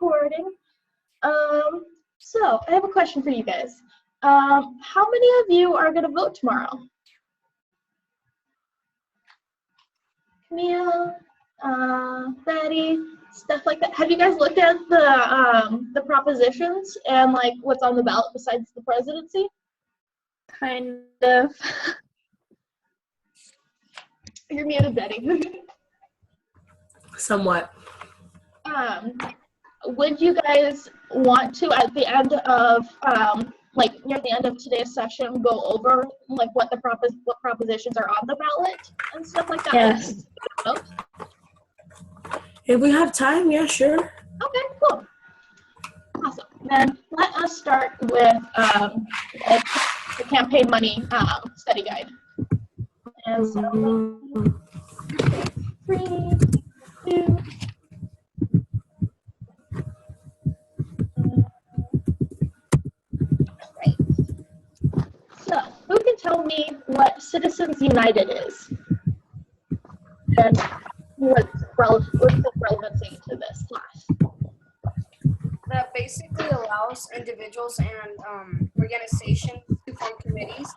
recording. So I have a question for you guys. How many of you are going to vote tomorrow? Camille, Betty, stuff like that. Have you guys looked at the propositions and like what's on the ballot besides the presidency? Kind of. You're muted, Betty. Somewhat. Would you guys want to, at the end of, like near the end of today's session, go over like what propositions are on the ballot and stuff like that? Yes. Vote? If we have time, yeah, sure. Okay, cool. Awesome. Then let us start with the campaign money study guide. And so, 3, 2. Right. So, who can tell me what Citizens United is? And what's the relevancy to this class? That basically allows individuals and organizations to form committees,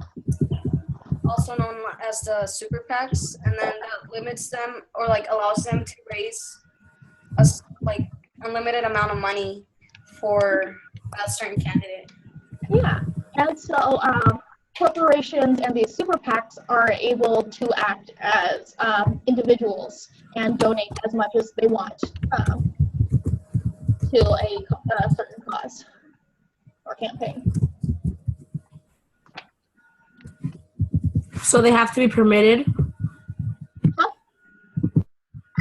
also known as the super PACs, and then that limits them or like allows them to raise a like unlimited amount of money for a certain candidate. Yeah, and so corporations and these super PACs are able to act as individuals and donate as much as they want to a certain cause or campaign. So they have to be permitted. Huh?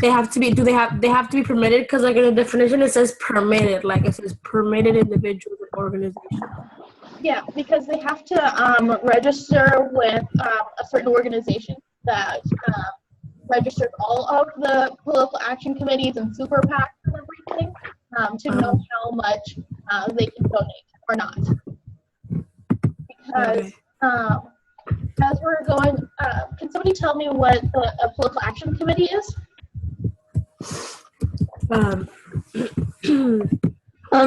They have to be. They have to be permitted? Because like in the definition it says permitted. Like it says permitted individuals and organizations. Yeah, because they have to register with a certain organization that registers all of the political action committees and super PACs and everything to know how much they can donate or not. Because as we're going, can somebody tell me what a political action committee is?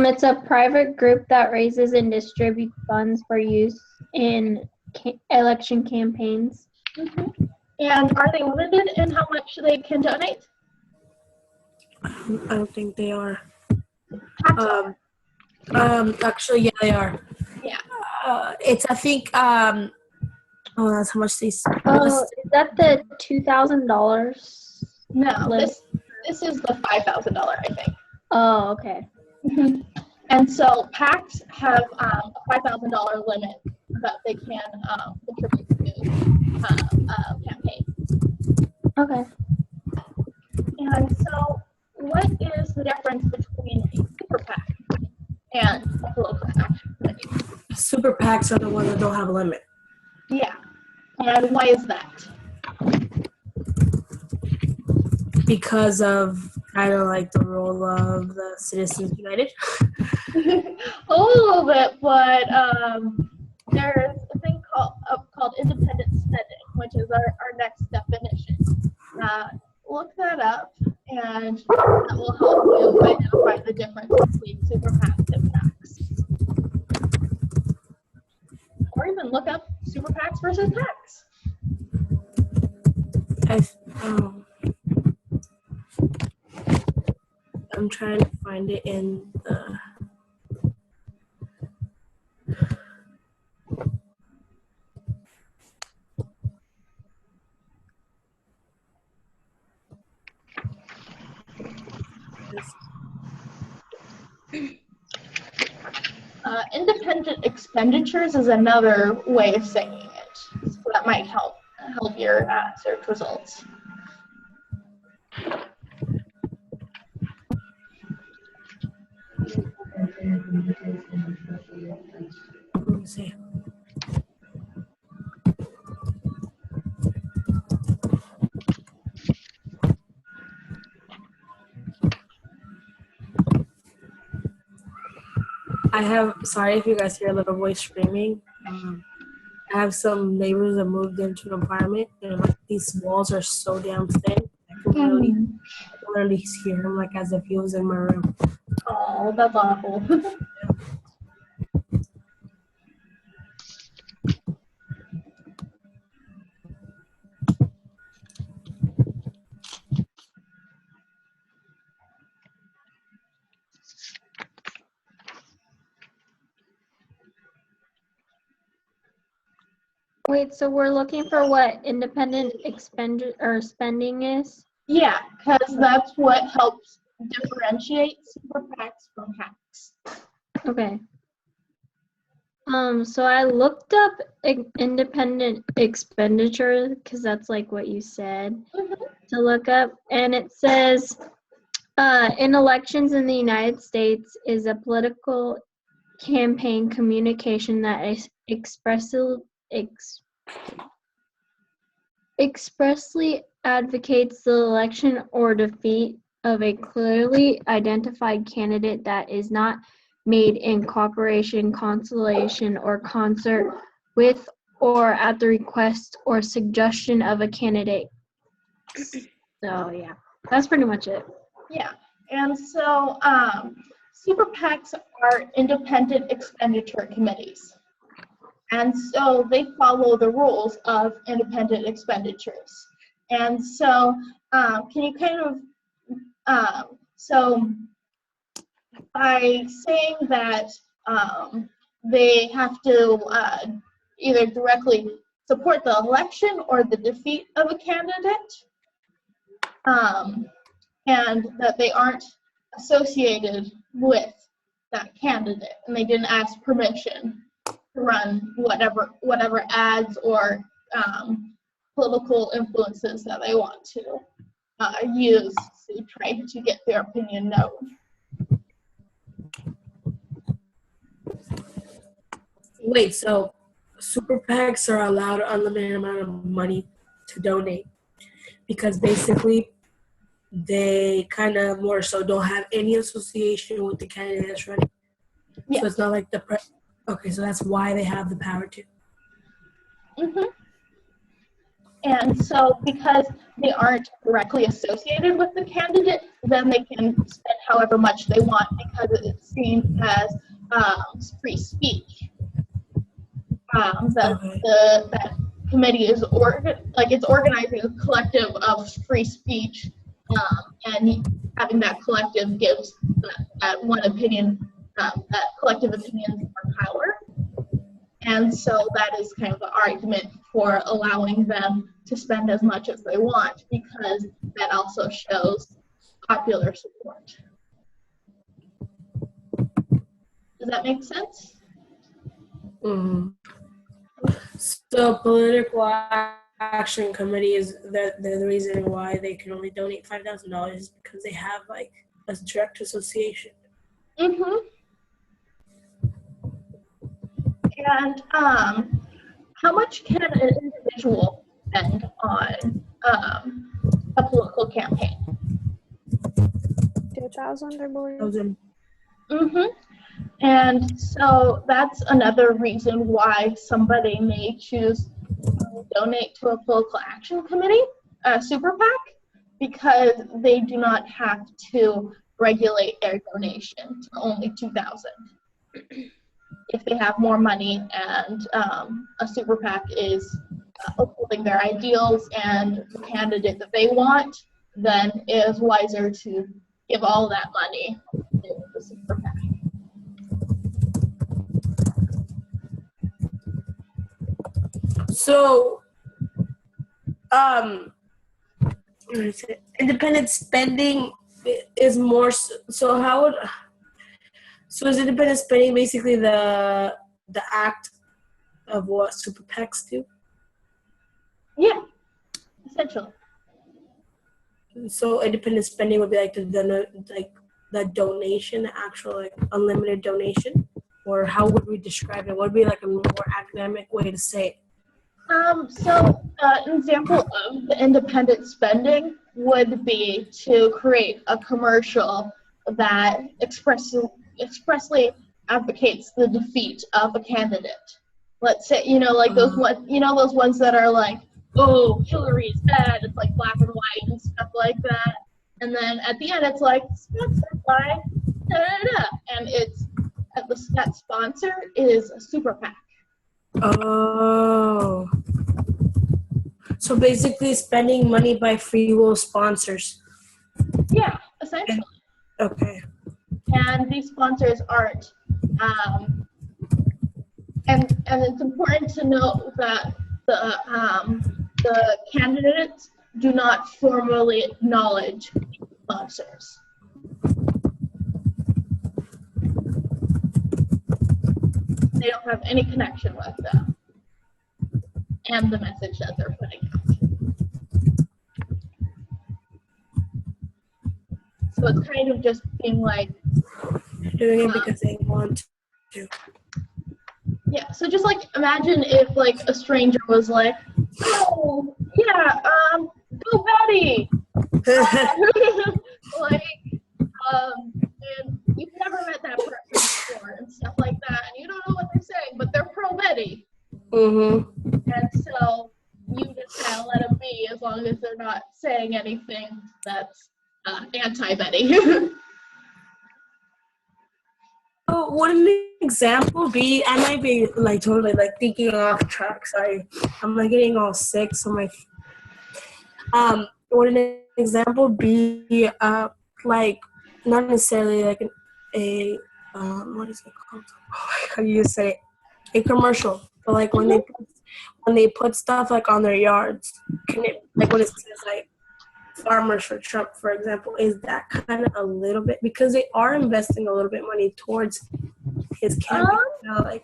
It's a private group that raises and distributes funds for use in election campaigns. Mm-hmm. And are they limited in how much they can donate? I don't think they are. PACs Actually, yeah, they are. Yeah. It's I think that's how much these. Oh, is that the $2,000? No, this is the $5,000, I think. Oh, okay. Mm-hmm. And so PACs have a $5,000 limit that they can contribute to a campaign. Okay. And so what is the difference between a super PAC and a political action committee? Super PACs are the ones that don't have a limit. Yeah. And why is that? Because of kind of like the role of the Citizens United. A little bit, but there's a thing called independent spending, which is our next definition. Look that up, and that will help you identify the difference between super PACs and PACs. Or even look up super PACs versus PACs. I'm trying to find it in the. Independent expenditures is another way of saying it, so that might help your search results. Let me see. Sorry if you guys hear a little voice screaming. I have some neighbors that moved into an apartment, and like these walls are so damn thin. I can literally hear him like as if he was in my room. Oh. Oh, that's awful. Wait, so we're looking for what independent spending is? Yeah, because that's what helps differentiate super PACs from PACs. Okay. So I looked up independent expenditure because that's like what you said to look up, and it says in elections in the United States is a political campaign communication that is expressly advocates the election or defeat of a clearly identified candidate that is not made in cooperation, consultation, or concert with or at the request or suggestion of a candidate. So yeah, that's pretty much it. Yeah, and so super PACs are independent expenditure committees. And so they follow the rules of independent expenditures. And so can you kind of, so by saying that they have to either directly support the election or the defeat of a candidate, and that they aren't associated with that candidate, and they didn't ask permission to run whatever ads or political influences that they want to use to try to get their opinion known. Wait, so super PACs are allowed an unlimited amount of money to donate because basically they kind of more so don't have any association with the candidate that's running. Yes. So it's not like okay, so that's why they have the power to. Mm-hmm. And so because they aren't directly associated with the candidate, then they can spend however much they want because it's seen as free speech. That committee is it's organizing a collective of free speech, and having that collective gives that one opinion, that collective opinion more power. And so that is kind of the argument for allowing them to spend as much as they want, because that also shows popular support. Does that make sense? Mm-hmm. So political action committee is the reason why they can only donate $5,000 is because they have like a direct association. Mm-hmm. And how much can an individual spend on a political campaign? 2,000, I believe. Mm-hmm. And so that's another reason why somebody may choose to donate to a political action committee, a super PAC, because they do not have to regulate their donation to only $2,000. If they have more money and a super PAC is upholding their ideals and the candidate that they want, then it is wiser to give all that money to the super PAC. So, independent spending is more. So is independent spending basically the act of what super PACs do? Yeah, essentially. So independent spending would be like the donation, the actual like unlimited donation, or how would we describe it? What would be like a more academic way to say it? So an example of the independent spending would be to create a commercial that expressly advocates the defeat of a candidate. Let's say, those ones that are like, oh, Hillary is bad, it's like black and white and stuff like that. And then at the end it's like, sponsored by da-da-da. that sponsor is a super PAC. Oh. So basically spending money by free will sponsors. Yeah, essentially. Okay. And these sponsors aren't. And it's important to note that the candidates do not formally acknowledge sponsors. They don't have any connection with them and the message that they're putting out. So it's kind of just being like, Doing it because they want to. yeah, so just like imagine if like a stranger was like, oh yeah, go Betty. Like, and you've never met that person before and stuff like that, and you don't know what they're saying, but they're pro Betty. And so you just kind of let them be as long as they're not saying anything that's anti-Betty. Oh, wouldn't an example be? I might be like totally like thinking off track. Sorry, I'm like getting all sick. So my would an example be like not necessarily like a what is it called? How do you say it? A commercial, but like when they put stuff like on their yards, can it like when it says like Farmers for Trump, for example, is that kind of a little bit because they are investing a little bit money towards his campaign, like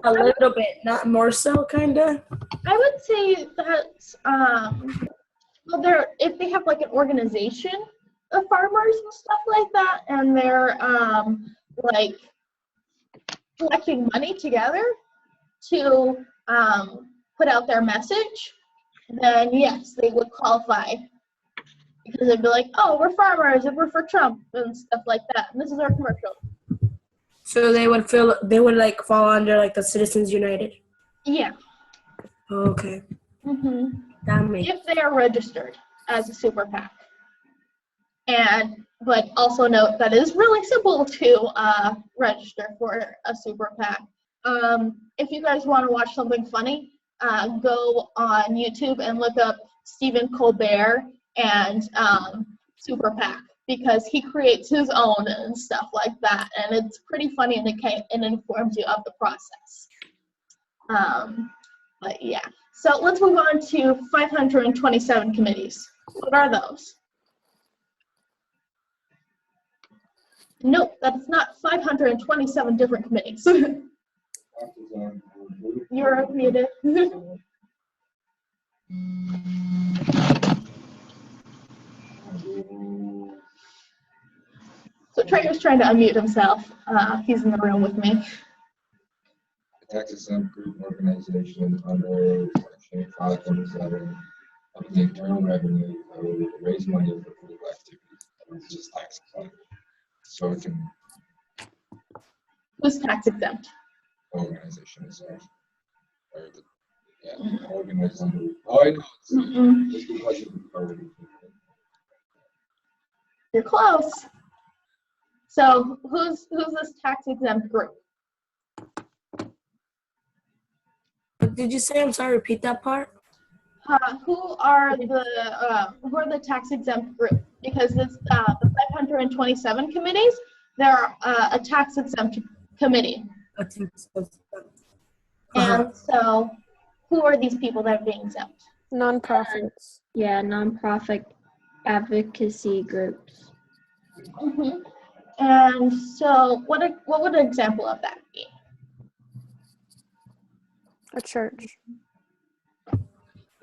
a little bit, not more so, kind of. I would say that's well, if they have like an organization of farmers and stuff like that, and they're like collecting money together to put out their message, then yes, they would qualify because they'd be like, oh, we're farmers and we're for Trump and stuff like that, and this is our commercial. So they would like fall under like the Citizens United. Yeah. Okay. That makes If they are registered as a super PAC. But also note that it is really simple to register for a super PAC. If you guys want to watch something funny, go on YouTube and look up Stephen Colbert and super PAC, because he creates his own and stuff like that, and it's pretty funny and it informs you of the process. But yeah, so let's move on to 527 committees. What are those? Nope, that's not 527 different committees. You're muted. So Traeger's trying to unmute himself. He's in the room with me. Tax exempt group organization under Section 527 of the Internal Revenue Code to raise money for political activities. It's just tax exempt. So it can Who's tax exempt? organization itself. Or the, yeah, organization. Oh, I know. It's because of the code. You're close. So who's this tax exempt group? Did you say? I'm sorry. Repeat that part. Who are the tax exempt group? Because this the 527 committees, they're a tax exempt committee. And so, who are these people that are being exempt? Nonprofits. Yeah, nonprofit advocacy groups. And so, what would an example of that be? A church.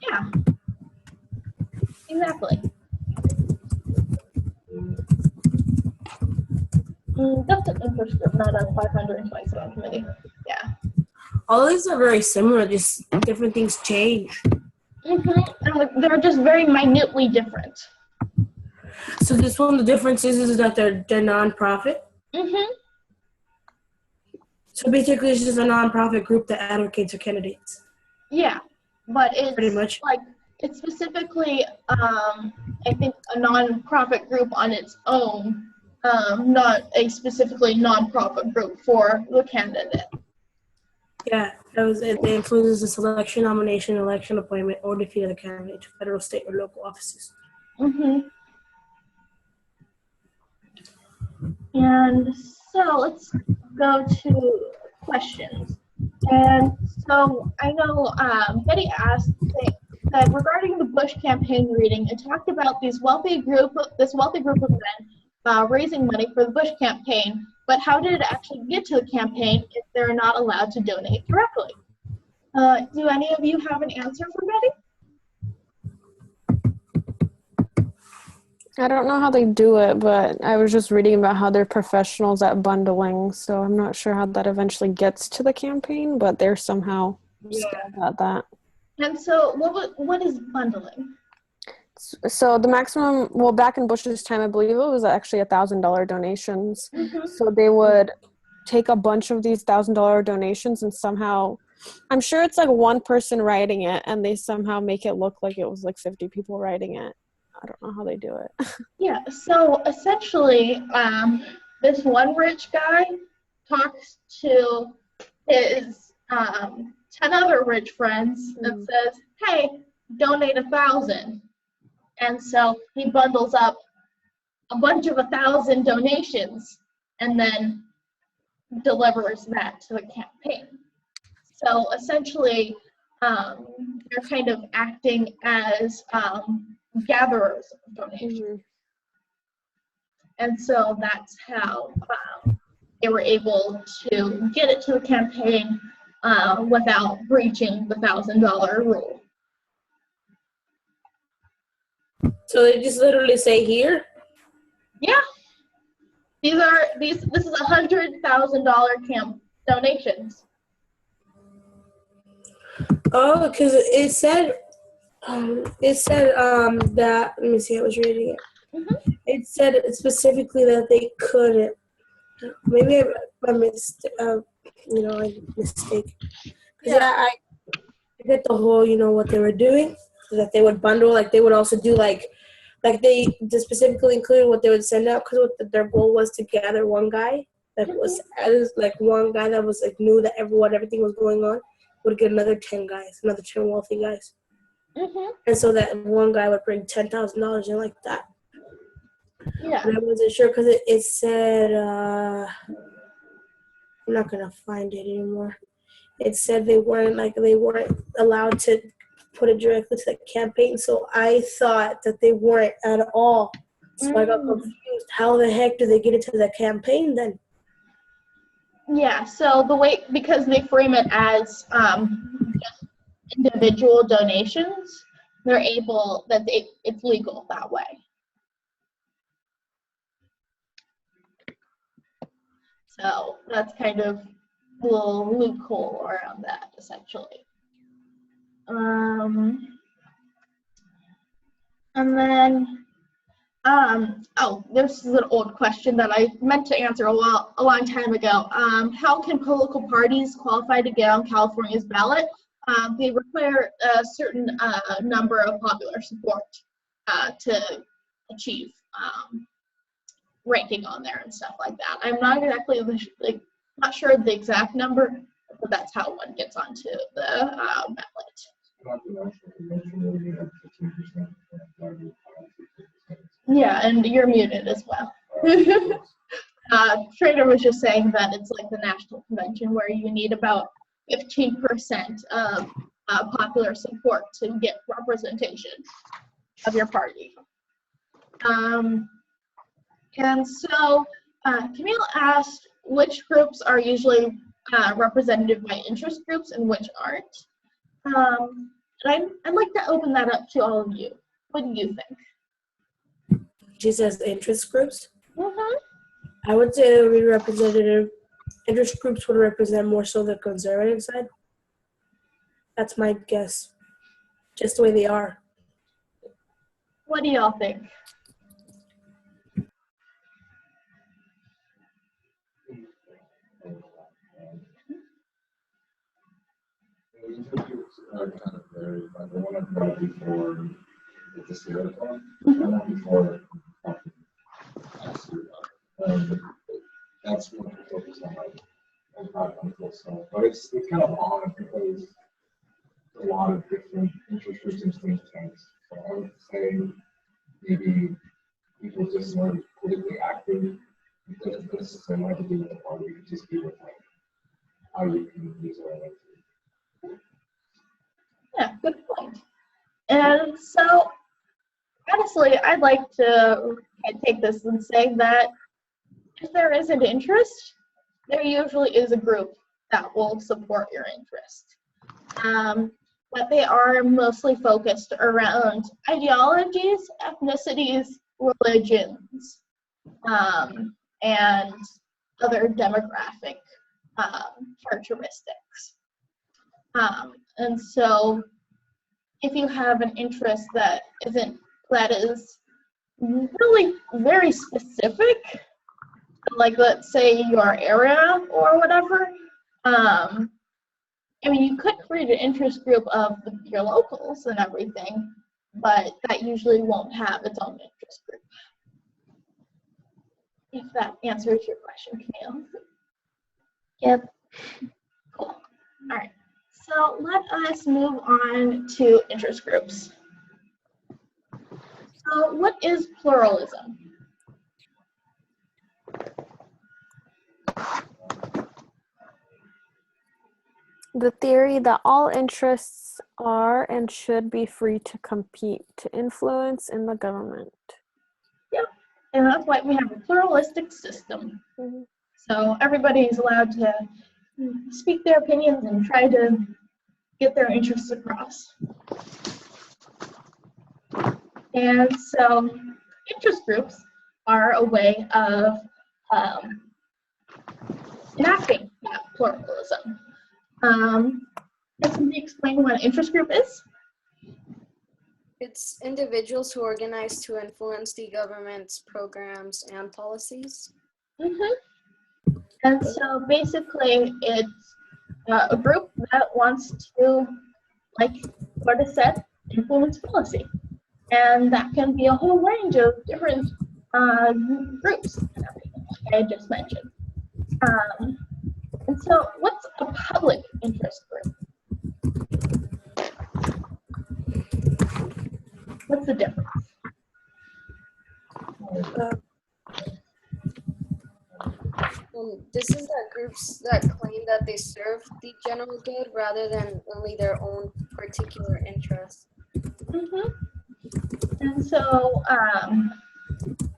Yeah. Exactly. That's an interest group, not a 527 committee. Yeah. All of these are very similar, just different things change. And they're just very minutely different. So this one, the difference is that they're nonprofit. So basically, it's just a nonprofit group that advocates for candidates. Yeah, but it's Pretty much. like it's specifically, I think, a nonprofit group on its own not a specifically nonprofit group for the candidate. Yeah, that was it. They influences the selection, nomination, election, appointment, or defeat of the candidate to federal, state, or local offices. Mm-hmm. And so let's go to questions. And so I know Betty asked that regarding the Bush campaign reading, it talked about this wealthy group of men raising money for the Bush campaign. But how did it actually get to the campaign if they're not allowed to donate directly? Do any of you have an answer for Betty? I don't know how they do it, but I was just reading about how they're professionals at bundling, so I'm not sure how that eventually gets to the campaign, but they're somehow skilled at that. And so what is bundling? So the maximum, well, back in Bush's time, I believe it was actually $1,000 donations. Mm-hmm. So they would take a bunch of these $1,000 donations and somehow, I'm sure it's like one person writing it, and they somehow make it look like it was like 50 people writing it. I don't know how they do it. Yeah, so essentially, this one rich guy talks to his 10 other rich friends and says, hey, donate 1,000. And so he bundles up a bunch of 1,000 donations and then delivers that to the campaign. So essentially, they're kind of acting as gatherers of donations. And so that's how they were able to get it to the campaign without breaching the $1,000 rule. So they just literally say here? Yeah. This is $100,000 camp donations. Oh, because it said that, let me see, I was reading it. Mm-hmm. It said specifically that they couldn't. Maybe I missed, I mistake. Yeah, I get the whole, what they were doing, that they would bundle, like they would also do like they just specifically included what they would send out, because their goal was to gather one guy that was like one guy that was like knew that everything was going on would get another 10 wealthy guys. Mm-hmm. And so that one guy would bring $10,000 in like that. Yeah. But I wasn't sure because it said, I'm not going to find it anymore. It said they weren't allowed to put it directly to the campaign. So I thought that they weren't at all. So I got confused. How the heck do they get it to the campaign then? Yeah, so because they frame it as just individual donations, it's legal that way. So that's kind of a little loophole around that, essentially. And then, this is an old question that I meant to answer a long time ago. How can political parties qualify to get on California's ballot? They require a certain number of popular support to achieve ranking on there and stuff like that. I'm not exactly not sure the exact number, but that's how one gets onto the ballot. Yeah, and you're muted as well. Trader was just saying that it's like the national convention where you need about 15% of popular support to get representation of your party. And so Camille asked which groups are usually represented by interest groups and which aren't. And I'd like to open that up to all of you. What do you think? She says interest groups. Mm-hmm. I would say that representative interest groups would represent more so the conservative side. That's my guess. Just the way they are. What do y'all think? Are kind of very, like the one I've heard before is the political one. The one before last year, that's what we focus on, like, and practical stuff. But it's kind of odd because a lot of different interest groups and think tanks. So I would say maybe people just weren't politically active. It doesn't necessarily have to do with the party, it could just be with like how you can use it. Yeah, good point. And so, honestly, I'd like to take this and say that if there is an interest, there usually is a group that will support your interest. But they are mostly focused around ideologies, ethnicities, religions, and other demographic characteristics. And so if you have an interest that is really very specific, like let's say your area or whatever, I mean, you could create an interest group of your locals and everything, but that usually won't have its own interest group. If that answers your question, Camille. Yep. Cool. All right. So let us move on to interest groups. So what is pluralism? The theory that all interests are and should be free to compete to influence in the government. Yep. And that's why we have a pluralistic system. Mm-hmm. So everybody is allowed to speak their opinions and try to get their interests across. And so interest groups are a way of enacting that pluralism. Can somebody explain what an interest group is? It's individuals who organize to influence the government's programs and policies. Mm-hmm. And so basically it's a group that wants to, like what it said, influence policy. And that can be a whole range of different groups and everything, like I just mentioned. And so what's a public interest group? What's the difference? This is that groups that claim that they serve the general good rather than only their own particular interests. Mm-hmm. And so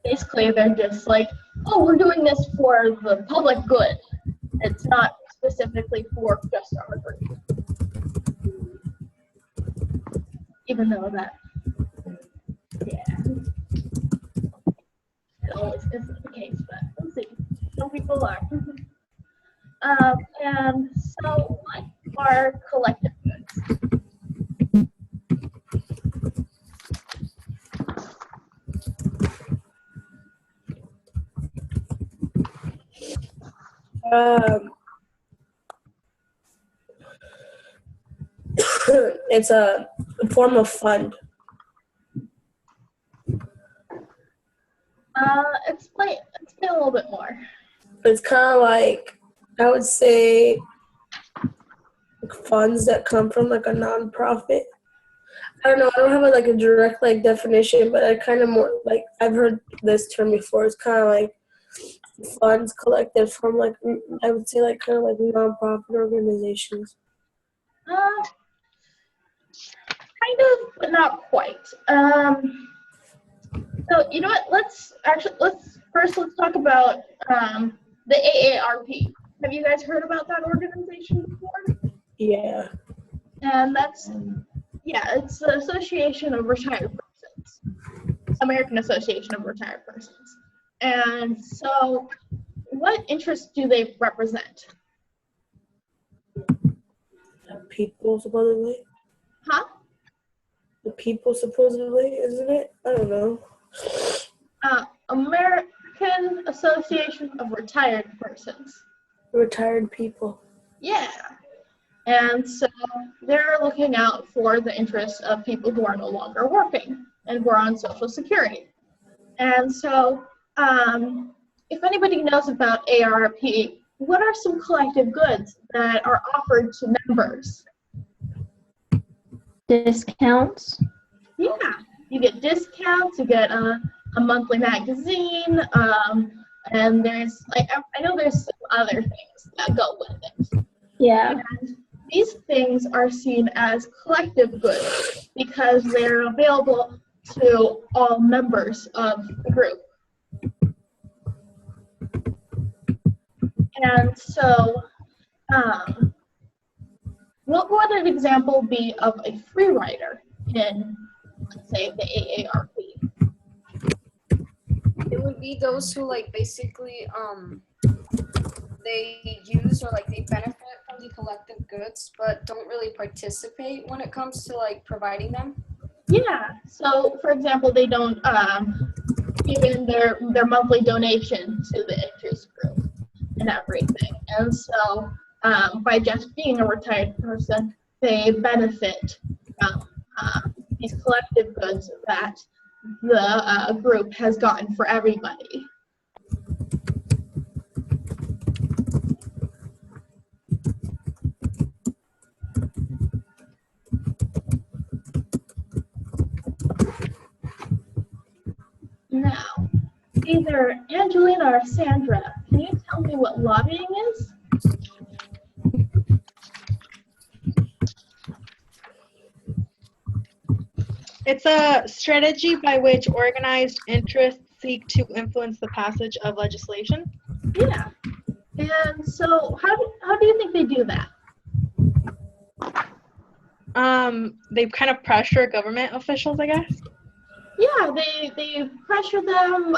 basically they're just like, oh, we're doing this for the public good. It's not specifically for just our group. Even though that, yeah, it always isn't the case, but we'll see. Some people are. And so what are collective goods? It's a form of fund. Explain a little bit more. It's kind of like, I would say, funds that come from like a nonprofit. I don't know. I don't have a direct definition, but I kind of more like I've heard this term before. It's kind of like funds collected from I would say kind of like nonprofit organizations. Kind of, but not quite. So you know what? Let's talk about the AARP. Have you guys heard about that organization before? Yeah. And it's the Association of Retired Persons, American Association of Retired Persons. And so, what interests do they represent? People, supposedly. Huh? The people, supposedly, isn't it? I don't know. American Association of Retired Persons. Retired people. Yeah. And so they're looking out for the interests of people who are no longer working and who are on Social Security. And so if anybody knows about ARP, what are some collective goods that are offered to members? Discounts. Yeah, you get discounts, you get a monthly magazine, and there's, like, I know there's some other things that go with it. Yeah. And these things are seen as collective goods because they're available to all members of the group. And so, what would an example be of a free rider in, let's say, the AARP? It would be those who like basically they use or like they benefit from the collective goods but don't really participate when it comes to like providing them. Yeah, so for example, they don't give in their monthly donation to the interest group and everything. And so by just being a retired person, they benefit from these collective goods that the group has gotten for everybody. Now, either Angelina or Sandra, can you tell me what lobbying is? It's a strategy by which organized interests seek to influence the passage of legislation. Yeah. And so how do you think they do that? They kind of pressure government officials, I guess. Yeah, they pressure them,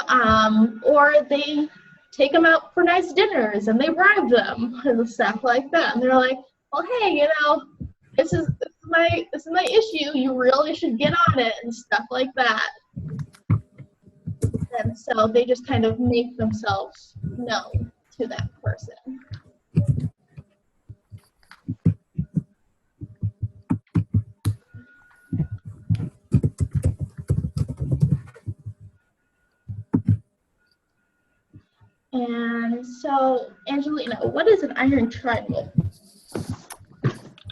or they take them out for nice dinners and they bribe them and stuff like that. And they're like, well, hey, you know, this is my issue. You really should get on it and stuff like that. And so they just kind of make themselves known to that person. And so, Angelina, what is an iron triangle?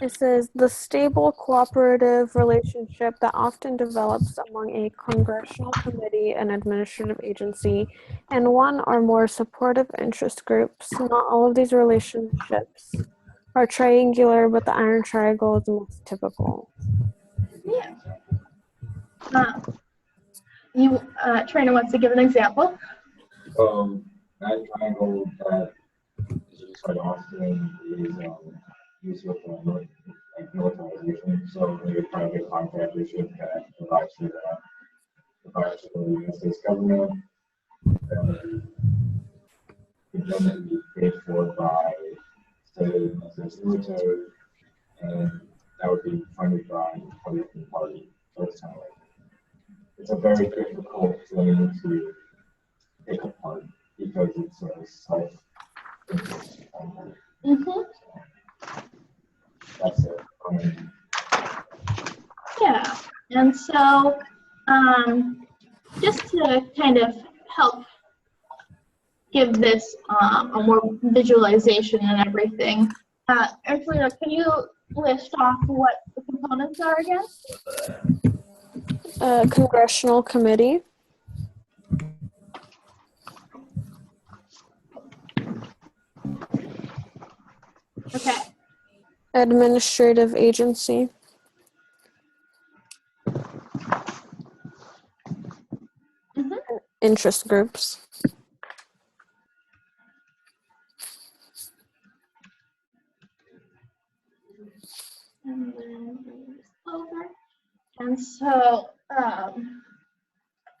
It says the stable cooperative relationship that often develops among a congressional committee, an administrative agency, and one or more supportive interest groups. Not all of these relationships are triangular, but the iron triangle is the most typical. Yeah. Trainer wants to give an example. That triangle that is used quite often is used with militarization. So when you're trying to get contractorship that provides for that, provides for the United States government, the government would be paid for by, say, the United States military, and that would be funded by the Republican Party. So it's kind of like, it's a very difficult thing to pick apart because it's a self-interest. Mm-hmm. That's it. Yeah. And so, just to kind of help give this a more visualization and everything, Angelina, can you list off what the components are again? Congressional committee, Okay. administrative agency, Mm-hmm. interest groups. And then bring this over. And so,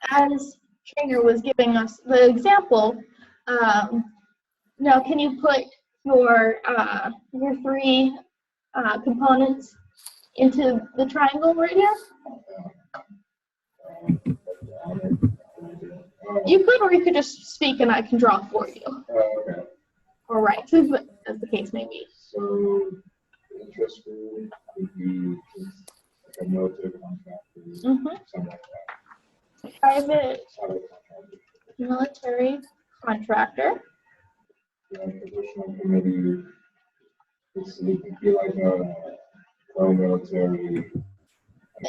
as Trainer was giving us the example, now can you put your three components into the triangle right here? You could, or you could just speak and I can draw for you. Okay. Or write, as the case may be. So the interest group would be just like a military contractor, Mm-hmm. something like that. Private Private contractor. military contract. contractor. Additional committee, it could be like a pro-military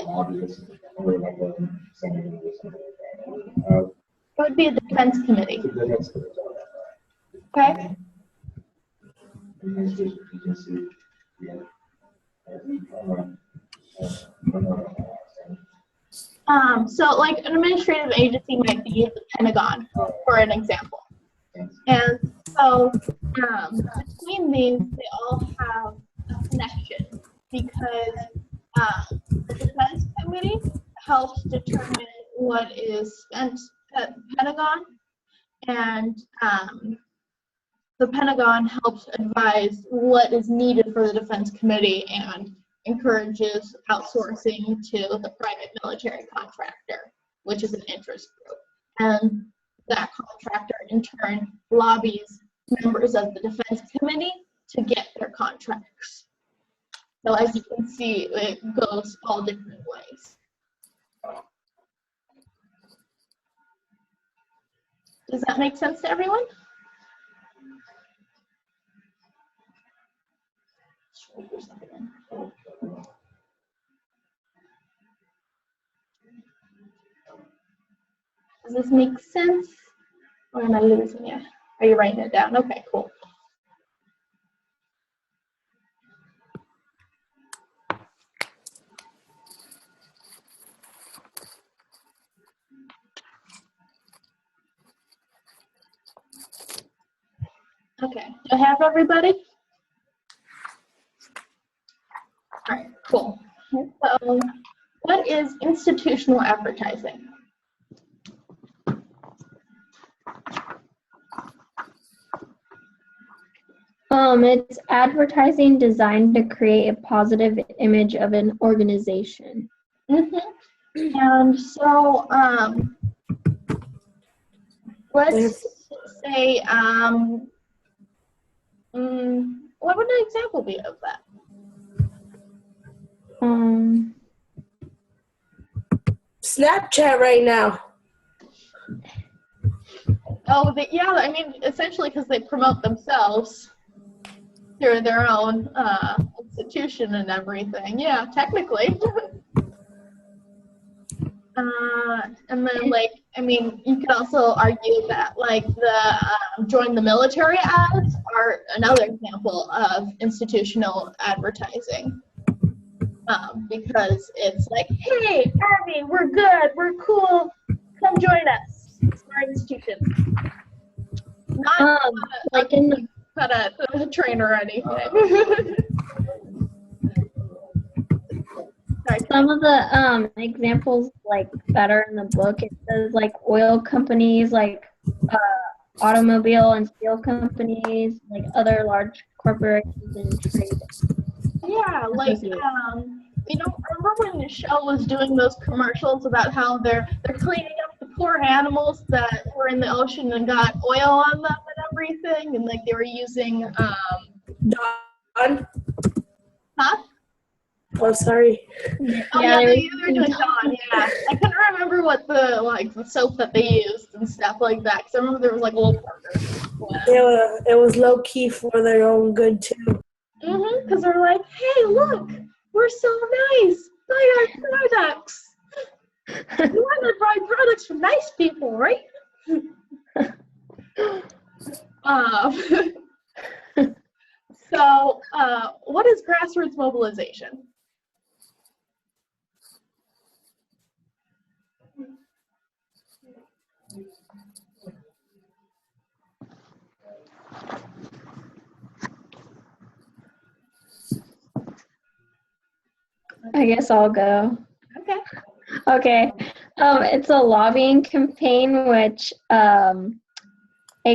lobbyist or like a senator or something like that. It would be a defense committee. Okay. Administrative agency, yeah. So like an administrative agency might be the Pentagon, for an example. And so between these, they all have a connection because the Defense Committee helps determine what is spent at the Pentagon, and the Pentagon helps advise what is needed for the Defense Committee and encourages outsourcing to the private military contractor, which is an interest group. And that contractor in turn lobbies members of the Defense Committee to get their contracts. So as you can see, it goes all different ways. Does that make sense to everyone? Does this make sense? Or am I losing you? Are you writing it down? Okay, cool. Okay, do I have everybody? All right, cool. So, what is institutional advertising? It's advertising designed to create a positive image of an organization. And so, let's say, what would an example be of that? Snapchat right now. Oh, yeah, I mean, essentially because they promote themselves through their own institution and everything. Yeah, technically. And then, like, I mean, you could also argue that, like, the join the military ads are another example of institutional advertising. Because it's like, hey, Army, we're good, we're cool, come join us. It's our institution. Not Like in the a train or anything. Sorry. some of the examples like that are in the book, it says like oil companies, like automobile and steel companies, like other large corporations and trade. Yeah, like you know, remember when Michelle was doing those commercials about how they're cleaning up the poor animals that were in the ocean and got oil on them and everything, and like they were using Dawn. huh? Oh, sorry. Oh yeah, they were doing Dawn. Yeah, I couldn't remember what the soap that they used and stuff like that. Cause I remember there was like little partners. It was low key for their own good too. Because they're like, hey, look, we're so nice. Buy our products. You want to buy products from nice people, right? So, what is grassroots mobilization? I guess I'll go. Okay. Okay. It's a lobbying campaign which a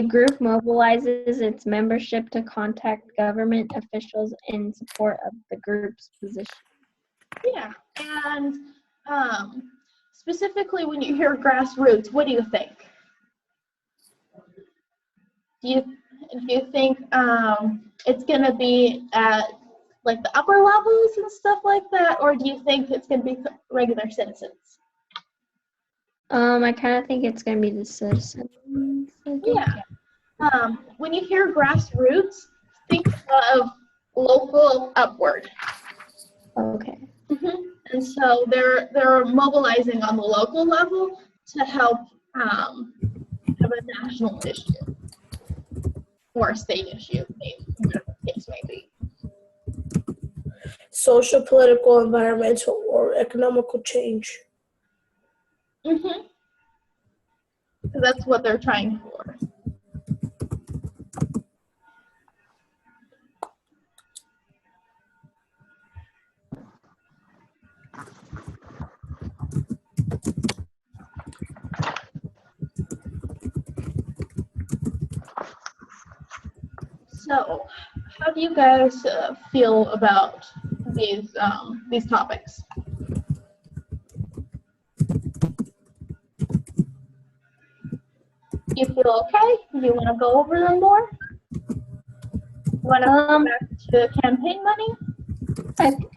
group mobilizes its membership to contact government officials in support of the group's position. Yeah, and specifically when you hear grassroots, what do you think? Do you think it's going to be at like the upper levels and stuff like that, or do you think it's going to be regular citizens? I kind of think it's going to be the citizens. Yeah. When you hear grassroots, think of local upward. Okay. And so they're mobilizing on the local level to help have a national issue or a state issue, whatever the case may be. Social, political, environmental, or economical change. So that's what they're trying for. So, how do you guys feel about these topics? You feel okay? Do you want to go over them more? Want to go back to campaign money?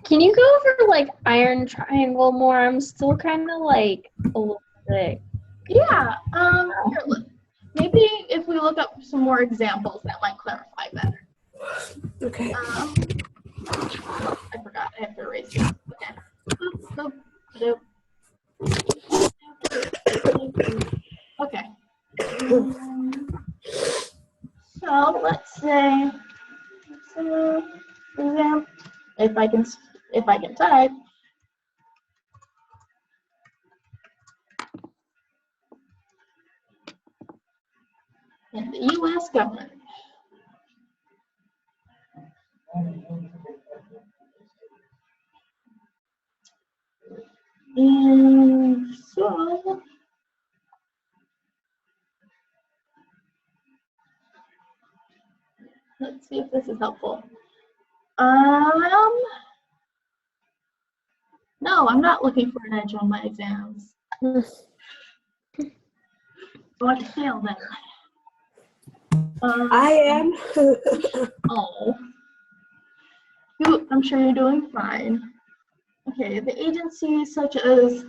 Can you go over like iron triangle more? I'm still kind of like a little bit. Yeah. Here, maybe if we look up some more examples, that might clarify better. Okay. I forgot. I have to erase it. Okay. Okay. So let's say, if I can type. In the U.S. government. And so, let's see if this is helpful. No, I'm not looking for an edge on my exams. I want to fail them. I am. Oh. I'm sure you're doing fine. Okay, the agencies such as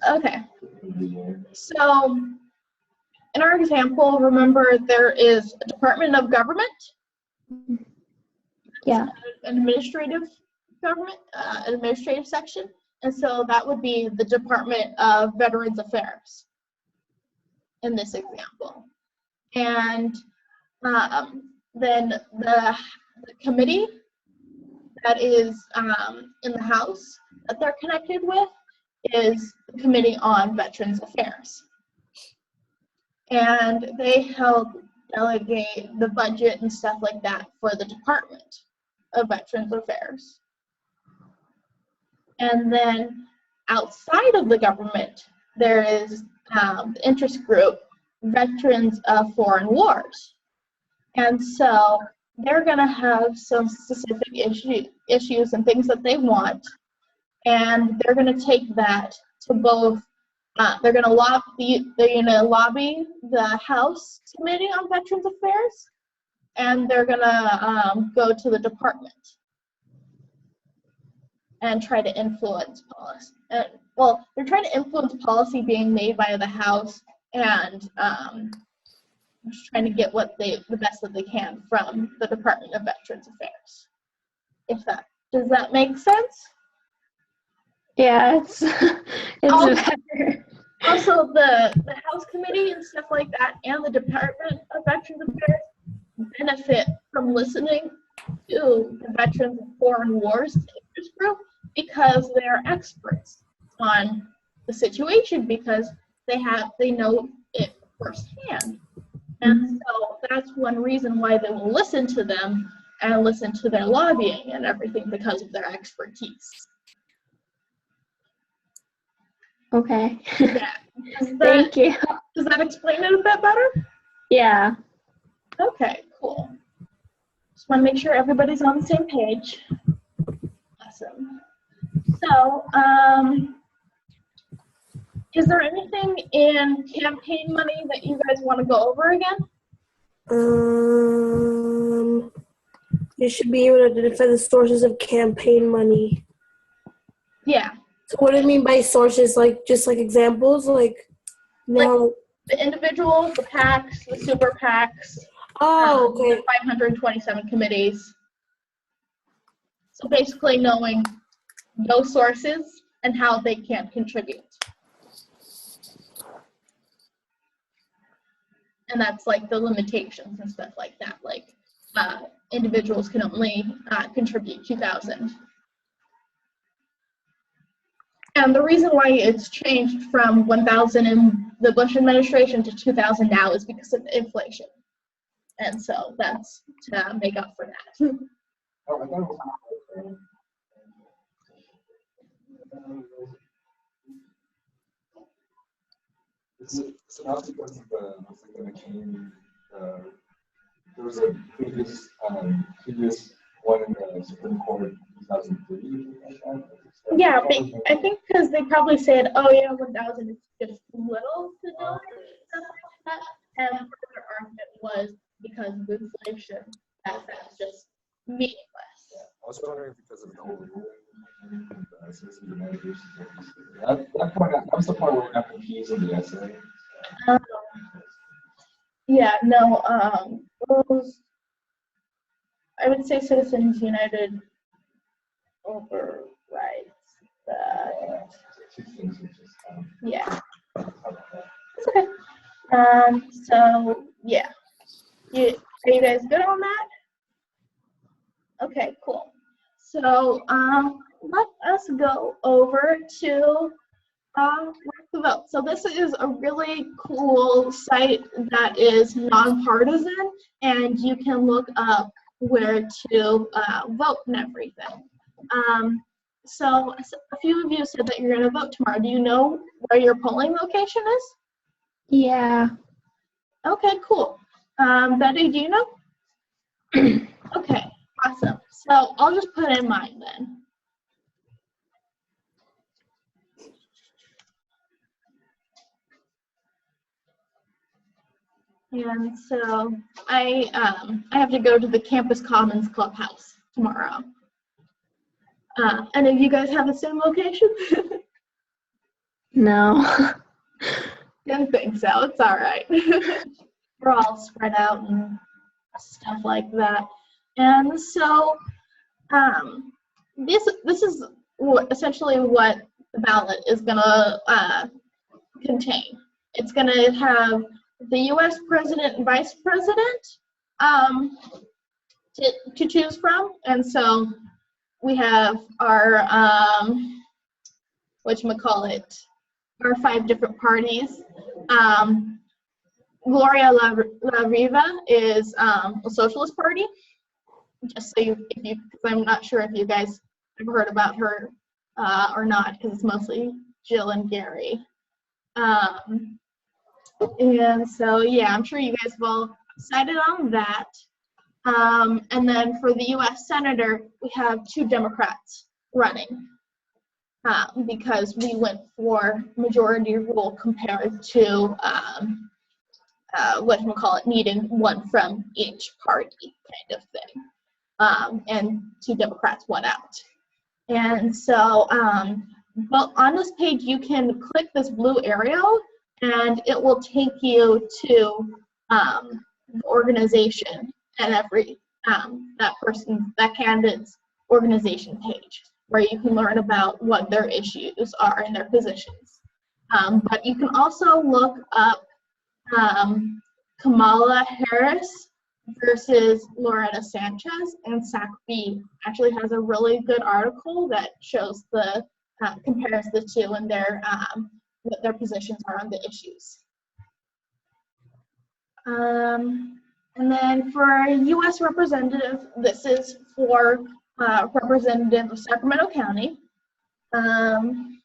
okay. So in our example, remember there is a Department of Government. Yeah. An administrative government, administrative section. And so that would be the Department of Veterans Affairs in this example. And then the committee that is in the House that they're connected with is the Committee on Veterans Affairs. And they help delegate the budget and stuff like that for the Department of Veterans Affairs. And then outside of the government, there is the interest group, Veterans of Foreign Wars. And so they're going to have some specific issues and things that they want, and they're going to take that to both. They're going to lobby the House Committee on Veterans Affairs, and they're going to go to the department and try to influence policy. Well, they're trying to influence policy being made by the House, and just trying to get the best that they can from the Department of Veterans Affairs. Does that make sense? Yeah, it's better. Also, the House Committee and stuff like that, and the Department of Veterans Affairs benefit from listening to the Veterans of Foreign Wars interest group because they're experts on the situation because they know it firsthand. And so that's one reason why they will listen to them and listen to their lobbying and everything because of their expertise. Okay. Yeah. Thank you. Does that explain it a bit better? Yeah. Okay, cool. Just want to make sure everybody's on the same page. Awesome. So, is there anything in campaign money that you guys want to go over again? You should be able to defend the sources of campaign money. Yeah. So what do you mean by sources? Like just like examples, like now. The individuals, the PACs, the super PACs, Oh, okay. the 527 committees. So basically knowing those sources and how they can contribute. And that's like the limitations and stuff like that. Like individuals can only contribute 2,000. And the reason why it's changed from 1,000 in the Bush administration to 2,000 now is because of inflation. And so that's to make up for that. Oh, I thought it was. It's not because of the McCain. There was a previous one in the Supreme Court in 2003. Yeah, I think because they probably said, oh yeah, 1,000 is just little to do it, stuff like that. And their argument was because of inflation, that's just meaningless. I was wondering if because of the whole that point, that was the part where we got confused in the essay. Yeah, no, those, I would say Citizens United overrides that. Yeah. It's okay. So, yeah. Are you guys good on that? Okay, cool. So, let us go over to the vote. So this is a really cool site that is nonpartisan, and you can look up where to vote and everything. So a few of you said that you're going to vote tomorrow. Do you know where your polling location is? Yeah. Okay, cool. Betty, do you know? Okay, awesome. So I'll just put in mine then. And so I have to go to the Campus Commons Clubhouse tomorrow. And if you guys have the same location? No. Didn't think so. It's all right. We're all spread out and stuff like that. And so this is essentially what the ballot is going to contain. It's going to have the U.S. president and vice president to choose from. And so we have our, whatchamacallit, our 5 different parties. Gloria La Riva is a socialist party. Just so because I'm not sure if you guys have heard about her or not, because it's mostly Jill and Gary. And so, yeah, I'm sure you guys have all decided on that. And then for the U.S. Senator, we have 2 Democrats running because we went for majority rule compared to needing one from each party kind of thing. And 2 Democrats won out. And so, well, on this page, you can click this blue arrow, and it will take you to the organization and every that candidate's organization page, where you can learn about what their issues are and their positions. But you can also look up Kamala Harris versus Loretta Sanchez, and SACB actually has a really good article that shows compares the 2 and what their positions are on the issues. And then for U.S. Representative, this is for Representative of Sacramento County. And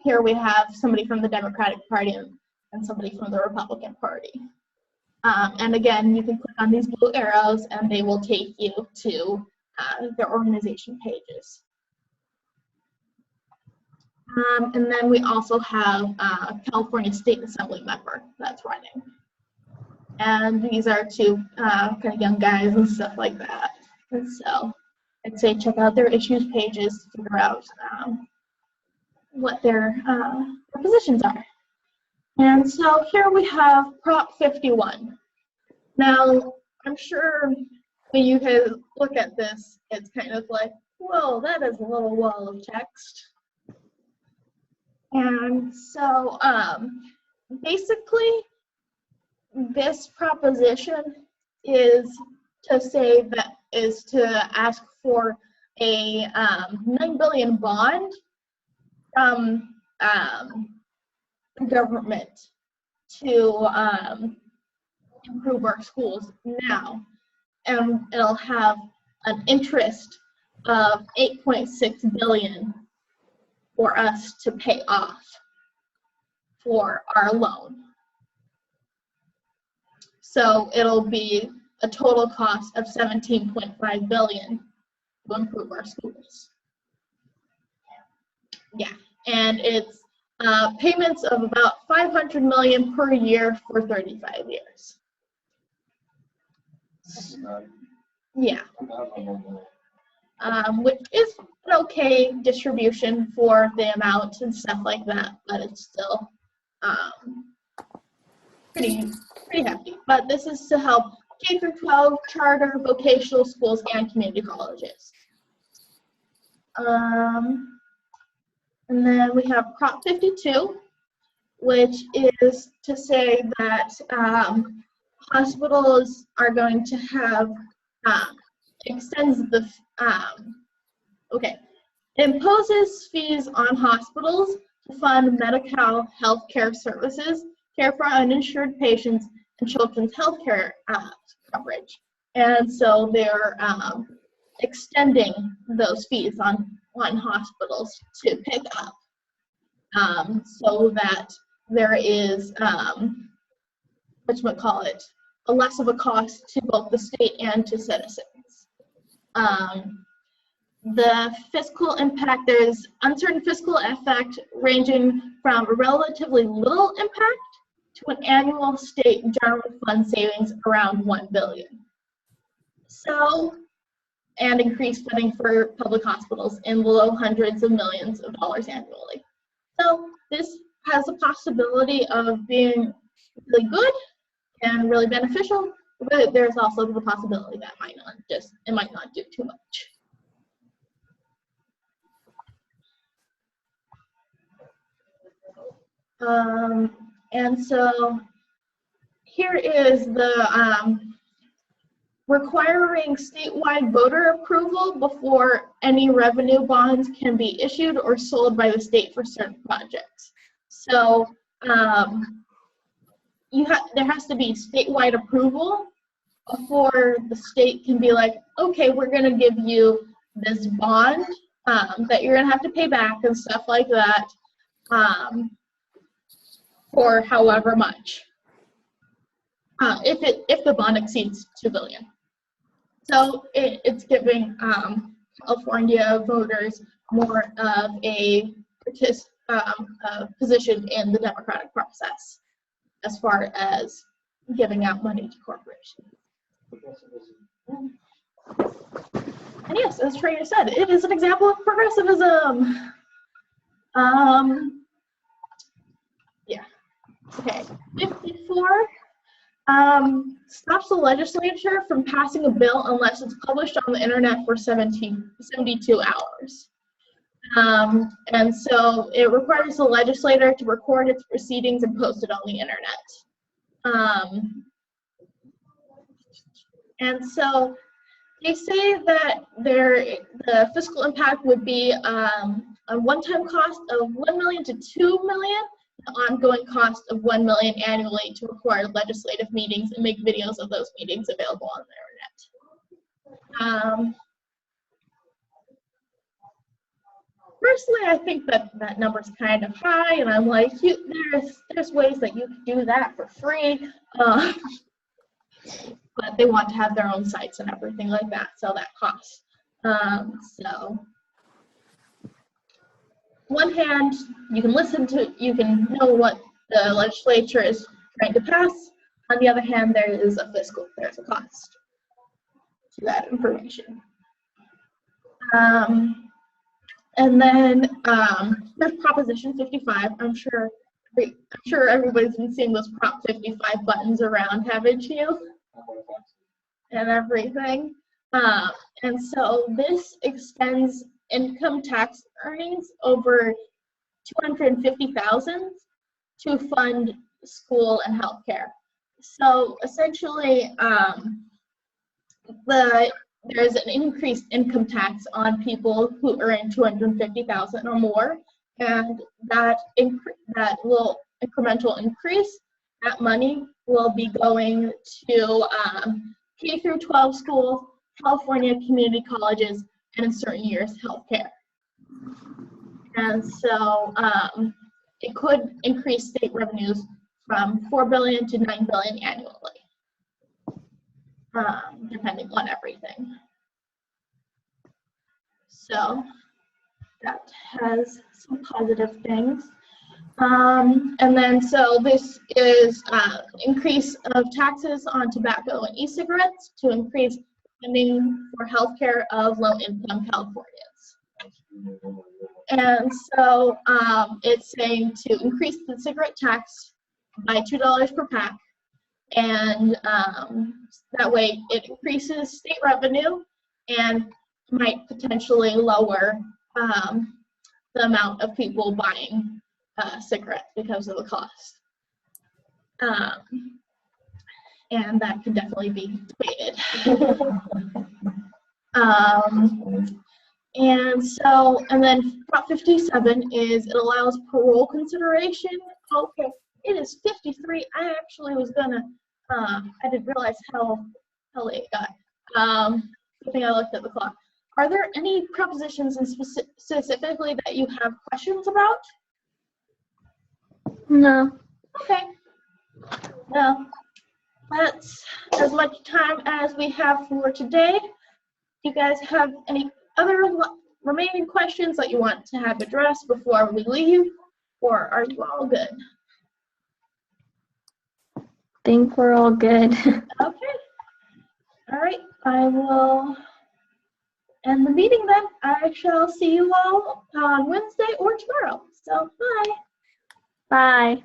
here we have somebody from the Democratic Party and somebody from the Republican Party. And again, you can click on these blue arrows and they will take you to their organization pages. And then we also have a California State Assembly member that's running. And these are 2 kind of young guys and stuff like that. And so I'd say check out their issues pages to figure out what their positions are. And so here we have Prop 51. Now, I'm sure when you guys look at this, it's kind of like, whoa, that is a little wall of text. And so basically, this proposition is to ask for a $9 billion bond from government to improve our schools now, and it'll have an interest of $8.6 billion for us to pay off for our loan. So it'll be a total cost of $17.5 billion to improve our schools. Yeah, and it's payments of about $500 million per year for 35 years. Yeah, which is an okay distribution for the amount and stuff like that, but it's still pretty hefty. But this is to help K through 12 charter vocational schools and community colleges. And then we have Prop 52, which is to say that hospitals are going to have, extends the, imposes fees on hospitals to fund medical health care services, care for uninsured patients, and children's health care coverage. And so they're extending those fees on hospitals to pick up, so that there is a less of a cost to both the state and to citizens. The fiscal impact, there's uncertain fiscal effect ranging from a relatively little impact to an annual state general fund savings around $1 billion. So, and increased funding for public hospitals in the low hundreds of millions of dollars annually. So this has a possibility of being really good and really beneficial, but there's also the possibility that it might not do too much. And so here is the requiring statewide voter approval before any revenue bonds can be issued or sold by the state for certain projects. So there has to be statewide approval before the state can be like, okay, we're going to give you this bond that you're going to have to pay back and stuff like that for however much, if the bond exceeds $2 billion. So it's giving California voters more of a position in the democratic process as far as giving out money to corporations. And yes, as Trina said, it is an example of progressivism. Yeah. Okay. 54. Stops the legislature from passing a bill unless it's published on the internet for 72 hours. And so it requires the legislator to record its proceedings and post it on the internet. And so they say that the fiscal impact would be a one-time cost of $1 million to $2 million, an ongoing cost of $1 million annually to require legislative meetings and make videos of those meetings available on the internet. Personally, I think that number's kind of high, and I'm like, there's ways that you can do that for free, but they want to have their own sites and everything like that, so that costs. So, one hand, you can know what the legislature is trying to pass. On the other hand, there's a cost to that information. And then there's Proposition 55. I'm sure everybody's been seeing those Prop 55 buttons around, haven't you? And everything. And so this extends income tax earnings over 250,000 to fund school and healthcare. So essentially, there's an increased income tax on people who earn 250,000 or more, and that will incremental increase. That money will be going to K through 12 schools, California community colleges, and in certain years, healthcare. And so it could increase state revenues from $4 billion to $9 billion annually, depending on everything. So that has some positive things. And then so this is increase of taxes on tobacco and e-cigarettes to increase funding for healthcare of low-income Californians. And so it's saying to increase the cigarette tax by $2 per pack, and that way it increases state revenue and might potentially lower the amount of people buying cigarettes because of the cost. And that could definitely be debated. And then Prop 57 is it allows parole consideration. Okay, it is 53. I actually was gonna, I didn't realize how late it got. Good thing I looked at the clock. Are there any propositions in specifically that you have questions about? No. Okay. Well, that's as much time as we have for today. Do you guys have any other remaining questions that you want to have addressed before we leave, or are you all good? Think we're all good. Okay. All right. I will end the meeting then. I shall see you all on Wednesday or tomorrow. So, bye. Bye.